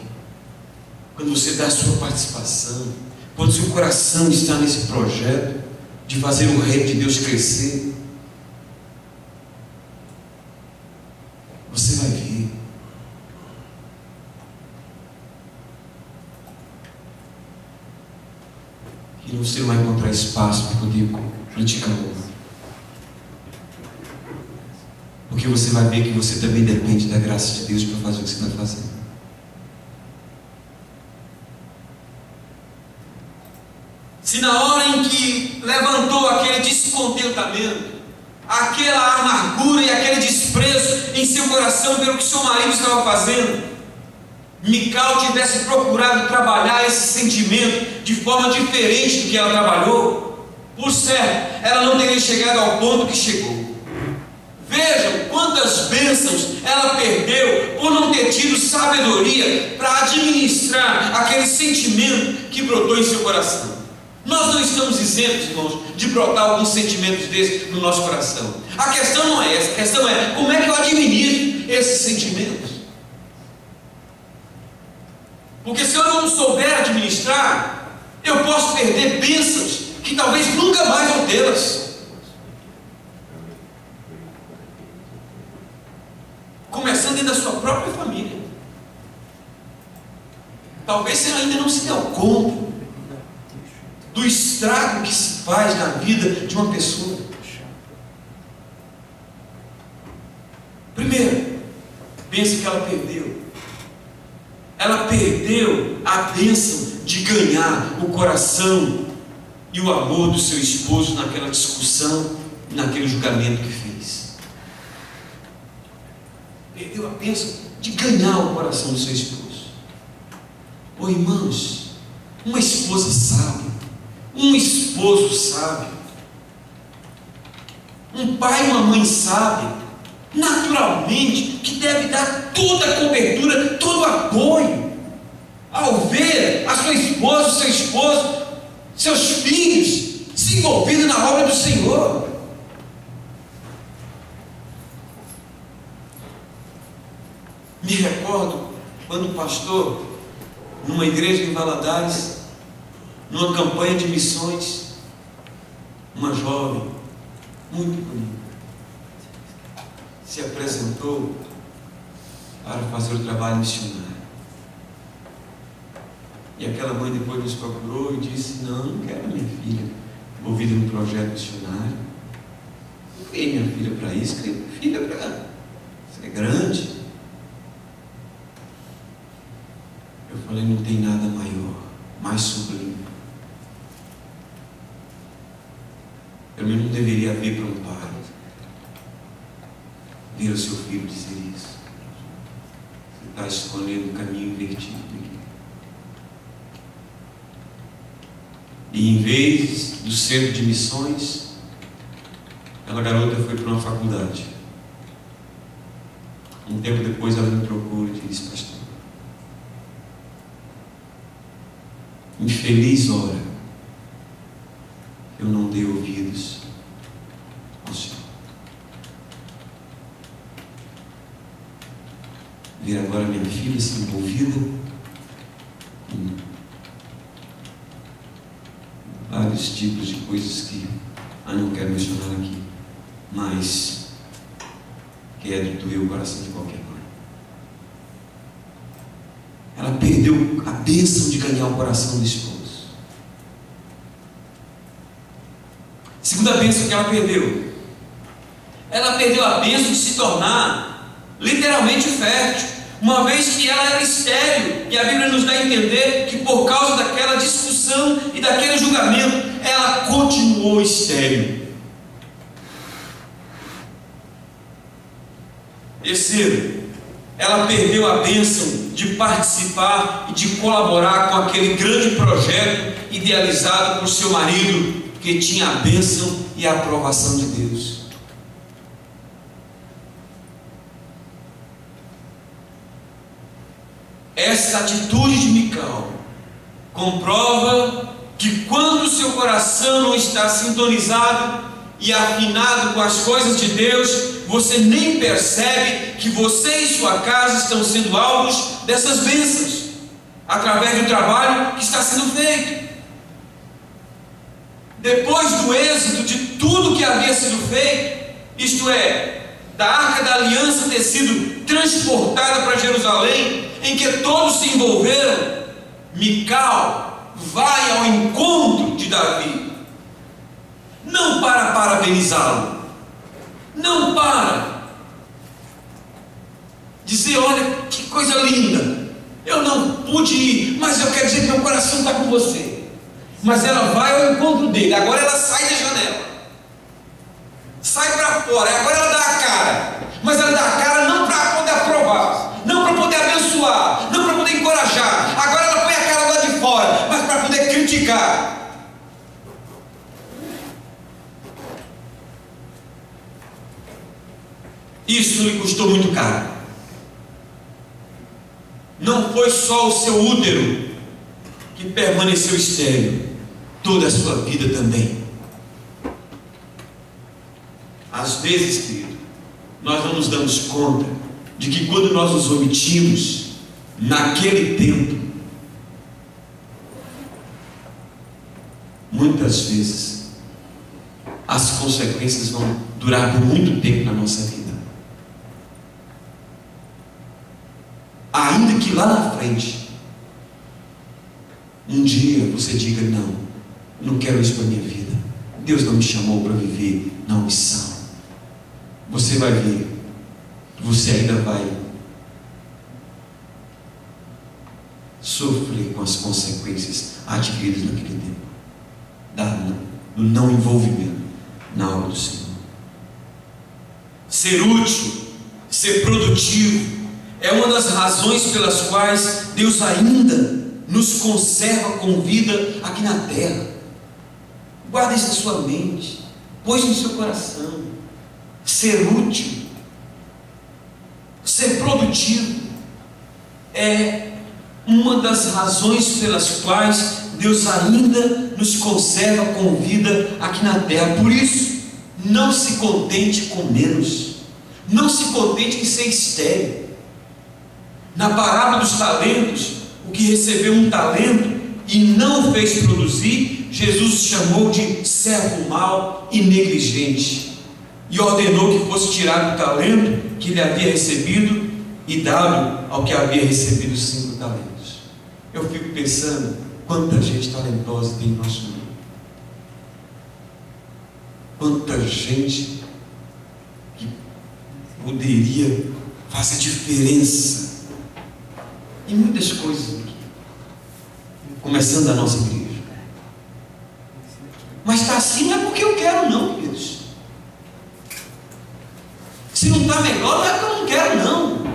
quando você dá a sua participação, quando seu coração está nesse projeto de fazer o reino de Deus crescer, você vai ver você não vai encontrar espaço para poder criticar o outro. Porque você vai ver que você também depende da graça de Deus para fazer o que você está fazendo. Se na hora em que levantou aquele descontentamento, aquela amargura e aquele desprezo em seu coração pelo que seu marido estava fazendo, Mical tivesse procurado trabalhar esse sentimento de forma diferente do que ela trabalhou, por certo, ela não teria chegado ao ponto que chegou. Vejam quantas bênçãos ela perdeu por não ter tido sabedoria para administrar aquele sentimento que brotou em seu coração. Nós não estamos isentos, irmãos, de brotar alguns sentimentos desses no nosso coração. A questão não é essa, a questão é como é que eu administro esses sentimentos. Porque se eu não souber administrar, eu posso perder bênçãos que talvez nunca mais vou tê-las. Começando dentro da sua própria família. Talvez você ainda não se deu conta do estrago que se faz na vida de uma pessoa. Primeiro, pensa que ela perdeu. Ela perdeu a bênção de ganhar o coração e o amor do seu esposo naquela discussão, naquele julgamento que fez. Perdeu a bênção de ganhar o coração do seu esposo. Ô irmãos, uma esposa sábia, um esposo sábio, um pai e uma mãe sábia, naturalmente que deve dar toda a cobertura, todo o apoio, ao ver a sua esposa, o seu esposo, seus filhos se envolvidos na obra do Senhor. Me recordo quando pastor, numa igreja em Valadares, numa campanha de missões, uma jovem muito bonita se apresentou para fazer o trabalho missionário. E aquela mãe depois nos procurou e disse: não quero minha filha envolvida no projeto missionário. Não criei minha filha para isso, criei minha filha para ser grande. Eu falei: não tem nada maior, mais sublime. Pelo menos não deveria haver para um pai ver o seu filho dizer isso. Você está escolhendo um caminho invertido. E em vez do centro de missões, aquela garota foi para uma faculdade. Um tempo depois ela me procura e disse: pastor, infeliz hora eu não dei ouvidos ao Senhor. Ver agora minha filha se envolvida em vários tipos de coisas que não quero mencionar aqui, mas que é de doer o coração de qualquer mãe. Ela perdeu a bênção de ganhar o coração do esposo. Segunda bênção que ela perdeu a bênção de se tornar literalmente fértil, uma vez que ela era estéril, e a Bíblia nos dá a entender que por causa daquela discussão e daquele julgamento, ela continuou estéril. Terceiro, ela perdeu a bênção de participar e de colaborar com aquele grande projeto idealizado por seu marido, que tinha a bênção e a aprovação de Deus. Essa atitude de Mical comprova que quando o seu coração não está sintonizado e afinado com as coisas de Deus, você nem percebe que você e sua casa estão sendo alvos dessas bênçãos, através do trabalho que está sendo feito. Depois do êxito de tudo que havia sido feito, isto é, da Arca da Aliança ter sido transportada para Jerusalém, em que todos se envolveram, Mical vai ao encontro de Davi, não para parabenizá-lo, não para dizer: olha que coisa linda, eu não pude ir, mas eu quero dizer que meu coração está com você. Mas ela vai ao encontro dele. Agora ela sai da janela, sai para fora, agora ela dá a cara, mas ela dá a cara não para poder aprovar, não para poder abençoar, não para poder encorajar. Agora ela põe a cara lá de fora, mas para poder criticar. Isso lhe custou muito caro. Não foi só o seu útero que permaneceu estéril, toda a sua vida também. Às vezes, querido, nós não nos damos conta de que quando nós nos omitimos naquele tempo, muitas vezes as consequências vão durar por muito tempo na nossa vida. Ainda que lá na frente, um dia você diga: não, não quero isso para a minha vida, Deus não me chamou para viver na omissão. Você vai ver, você ainda vai sofrer com as consequências adquiridas naquele tempo, do não envolvimento na obra do Senhor. Ser útil, ser produtivo, é uma das razões pelas quais Deus ainda nos conserva com vida aqui na terra. Guarda isso na sua mente, pôs no seu coração. Ser útil, ser produtivo, é uma das razões pelas quais Deus ainda nos conserva com vida aqui na terra. Por isso, não se contente com menos, não se contente em ser estéril. Na parábola dos talentos, o que recebeu um talento e não fez produzir, Jesus chamou de servo mau e negligente, e ordenou que fosse tirado o talento que ele havia recebido e dado ao que havia recebido 5 talentos. Eu fico pensando quanta gente talentosa tem em nosso meio, quanta gente que poderia fazer diferença em muitas coisas aqui, começando a nossa igreja. Mas está assim não é porque eu quero, não, queridos. Se não está melhor, não é porque eu não quero, não.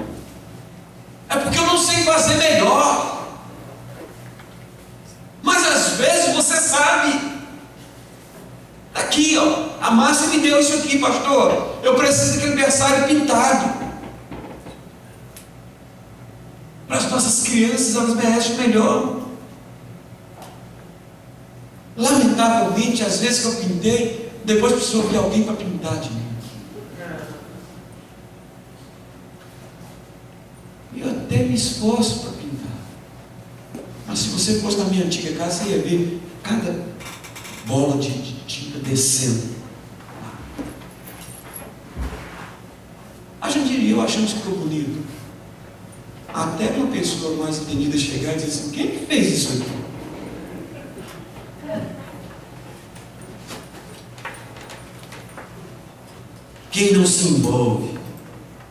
É porque eu não sei fazer melhor. Mas às vezes você sabe. Aqui, ó, a Márcia me deu isso aqui, pastor. Eu preciso daquele berçário pintado. Para as nossas crianças, elas merecem o melhor. Lamentavelmente, às vezes que eu pintei, depois precisou vir alguém para pintar de mim. E eu até me esforço para pintar. Mas se você fosse na minha antiga casa, você ia ver cada bola de tinta descendo. A gente diria, eu achando que ficou bonito. Até uma pessoa mais entendida chegar e dizer assim: quem que fez isso aqui? Quem não se envolve,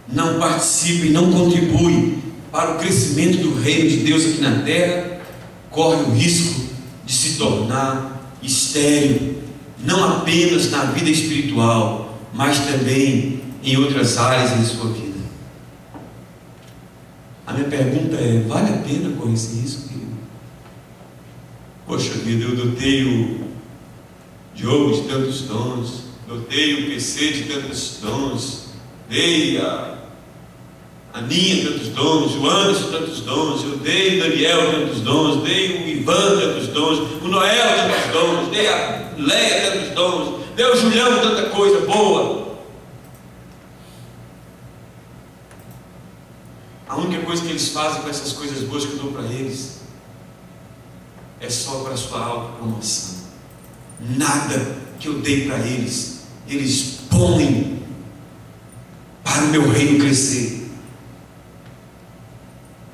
não participa e não contribui para o crescimento do reino de Deus aqui na terra, corre o risco de se tornar estéril, não apenas na vida espiritual, mas também em outras áreas da sua vida. A minha pergunta é: vale a pena correr esse risco, querido? Poxa vida, eu dotei o Diogo de tantos dons, dotei o PC de tantos dons, dei a Aninha tantos dons, o Anderson tantos dons, eu dei o Daniel tantos dons, dei o Ivan tantos dons, o Noel tantos dons, dei a Leia tantos dons, dei o Julião tanta coisa boa. A única coisa que eles fazem com essas coisas boas que eu dou para eles é só para a sua autopromoção. Nada que eu dei para eles, eles põem para o meu reino crescer.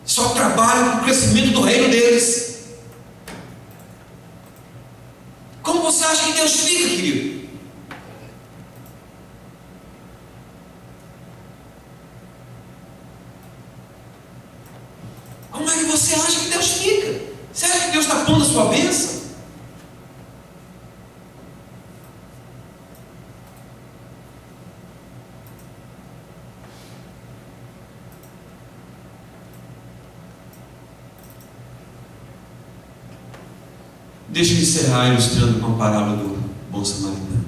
Só trabalham para o crescimento do reino deles. Deus fica, querido? Como é que você acha que Deus fica? Você acha que Deus está pondo a sua bênção? Deixa eu encerrar ilustrando com a parábola do bom samaritano.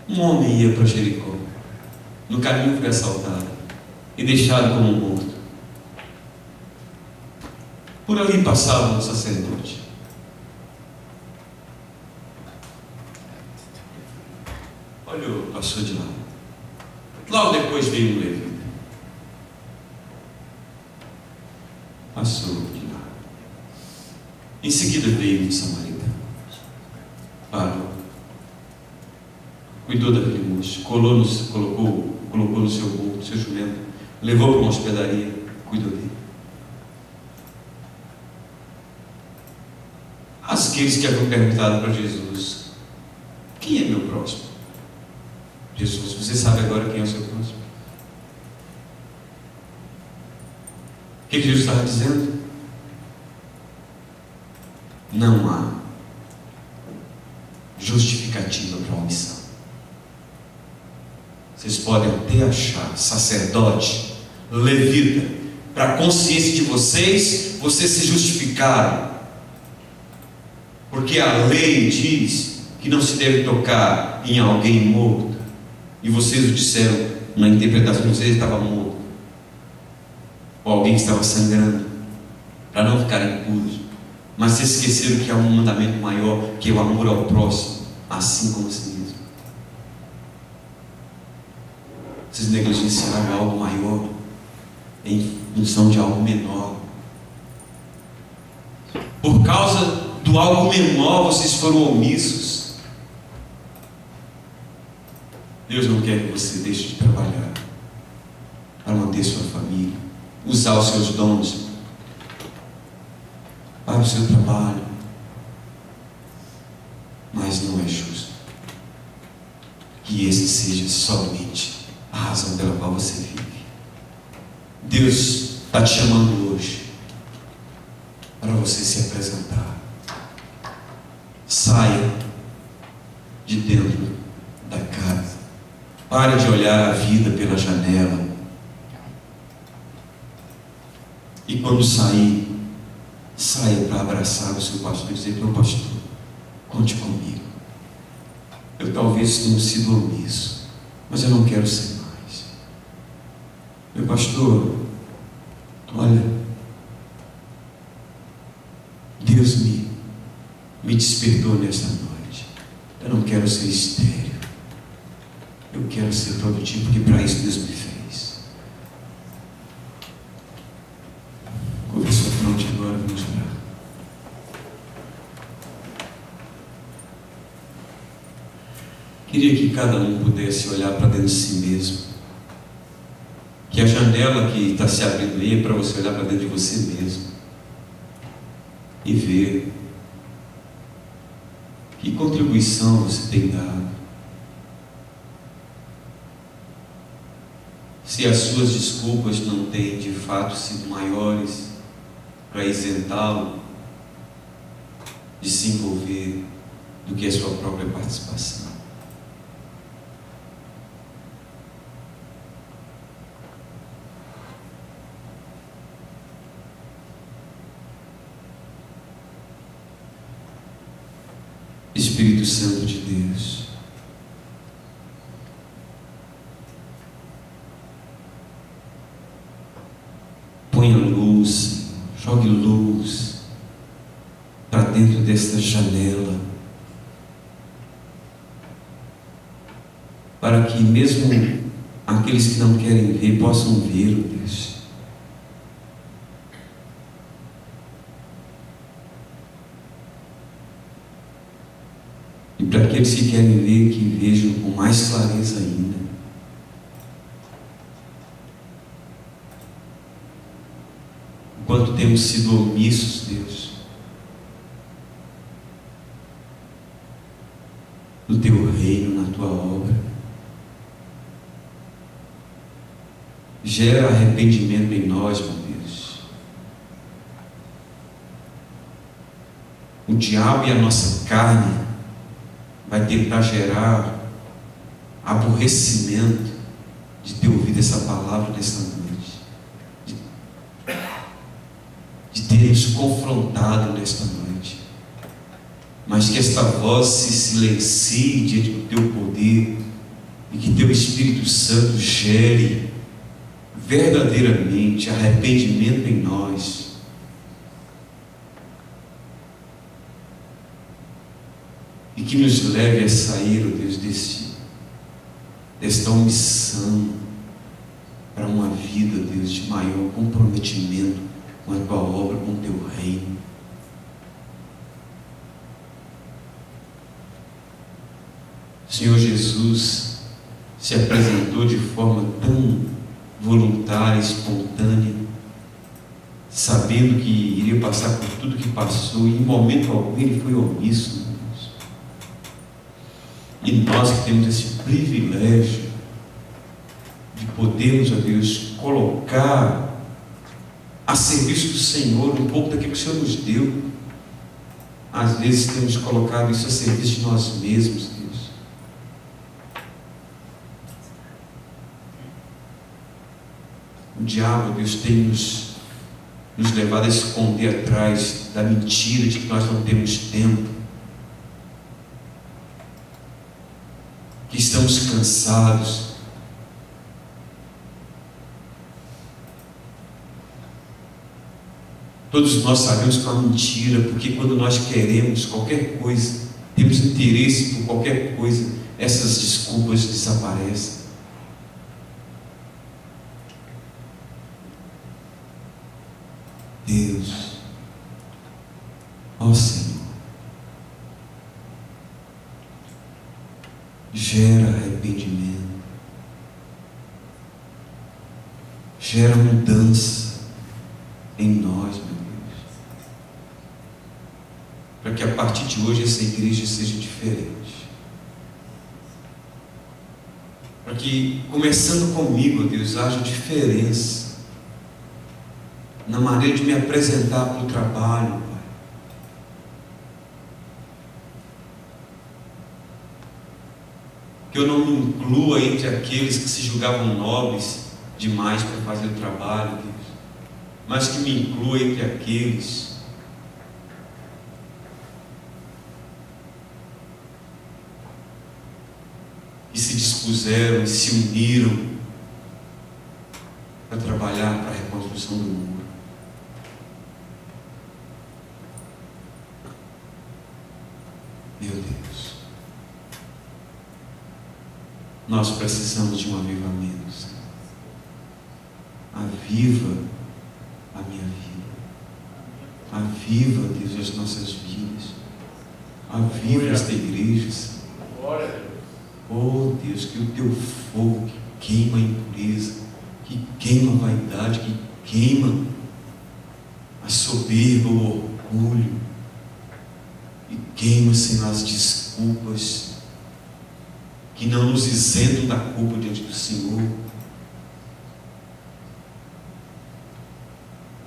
Um homem ia para Jericó. No caminho foi assaltado e deixado como morto. Por ali passava um sacerdote. Olhou, passou de lado. Logo depois veio um levita. Passou de lado. Em seguida veio um samaritano. Parou. Cuidou daquele moço. Colocou no seu burro, no seu jumento. Levou para uma hospedaria. Cuidou dele. Aqueles que haviam perguntado para Jesus: quem é meu próximo? Jesus: você sabe agora quem é o seu próximo? O que Jesus estava dizendo? Não há justificativa para a omissão. Vocês podem até achar sacerdote, levita, para a consciência de vocês, vocês se justificaram, porque a lei diz que não se deve tocar em alguém morto, e vocês o disseram na interpretação de vocês, estava morto, ou alguém que estava sangrando, para não ficarem impuros. Mas vocês esqueceram que há um mandamento maior, que é o amor ao próximo, assim como a si mesmo. Vocês negligenciaram algo maior em função de algo menor. Por causa do algo menor, vocês foram omissos. Deus não quer que você deixe de trabalhar para manter sua família, usar os seus dons para o seu trabalho, mas não é justo que esse seja somente a razão pela qual você vive. Deus está te chamando hoje para você se apresentar. Saia de dentro da casa, pare de olhar a vida pela janela, e quando sair, saia para abraçar o seu pastor e dizer: meu pastor, conte comigo. Eu talvez tenha sido omisso, mas eu não quero ser mais. Meu pastor, olha, Deus me despertou nesta noite. Eu não quero ser estéril. Eu quero ser produtivo, porque para isso Deus me fez. Curva sua fronte agora, vamos orar. Queria que cada um pudesse olhar para dentro de si mesmo. Que a janela que está se abrindo aí é para você olhar para dentro de você mesmo e ver que contribuição você tem dado. Se as suas desculpas não têm de fato sido maiores para isentá-lo de se envolver do que a sua própria participação. Espírito Santo de Deus, ponha luz, jogue luz para dentro desta janela, para que mesmo aqueles que não querem ver possam ver, ó Deus. E para aqueles que querem ver, que vejam com mais clareza ainda. Enquanto temos sido omissos, Deus, tua obra. Gera arrependimento em nós, meu Deus. O diabo e a nossa carne vai tentar gerar aborrecimento de ter ouvido essa palavra nesta noite, de ter nos confrontado nesta noite, mas que esta voz se silencie diante do teu poder e que teu Espírito Santo gere verdadeiramente arrependimento em nós. E que nos leve a sair, ó Deus, desta omissão para uma vida, Deus, de maior comprometimento com a tua obra, com o teu reino. O Senhor Jesus se apresentou de forma tão voluntária, espontânea, sabendo que iria passar por tudo que passou, e em momento algum ele foi omisso. E nós que temos esse privilégio de podermos, ó Deus, colocar a serviço do Senhor um pouco daquilo que o Senhor nos deu, às vezes temos colocado isso a serviço de nós mesmos, Deus. O diabo, Deus, tem nos levado a esconder atrás da mentira de que nós não temos tempo, que estamos cansados. Todos nós sabemos que é uma mentira, porque quando nós queremos qualquer coisa, temos interesse por qualquer coisa, essas desculpas desaparecem. Deus, ó Senhor, gera arrependimento, gera mudança em nós, meu Deus, para que a partir de hoje essa igreja seja diferente, para que, começando comigo, Deus, haja diferença na maneira de me apresentar para o trabalho, Pai. Que eu não me inclua entre aqueles que se julgavam nobres demais para fazer o trabalho, Deus, mas que me inclua entre aqueles que se dispuseram e se uniram para trabalhar para a reconstrução do mundo. Meu Deus, nós precisamos de um avivamento, Senhor. Aviva a minha vida, aviva, Deus, as nossas vidas, aviva esta igreja, Senhor. Oh Deus, que o teu fogo que queima a impureza, que queima a vaidade, que queima a soberba, o orgulho, e queima, Senhor, as desculpas que não nos isentam da culpa diante do Senhor.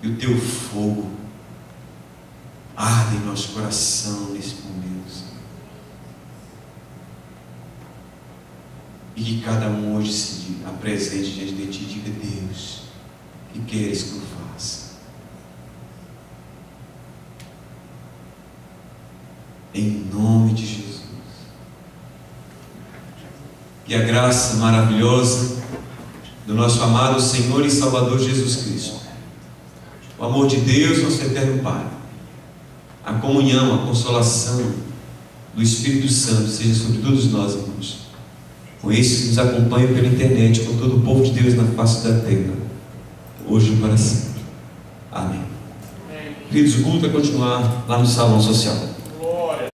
Que o teu fogo arde em nosso coração nesse momento, Senhor. E que cada um hoje se apresente diante de Ti e diga: Deus, que queres que eu faça? Em nome de Jesus. E a graça maravilhosa do nosso amado Senhor e Salvador Jesus Cristo, o amor de Deus, nosso eterno Pai, a comunhão, a consolação do Espírito Santo seja sobre todos nós, irmãos, com esses que nos acompanham pela internet, com todo o povo de Deus na face da terra, hoje e para sempre. Amém. Queridos, o culto vai continuar lá no salão social.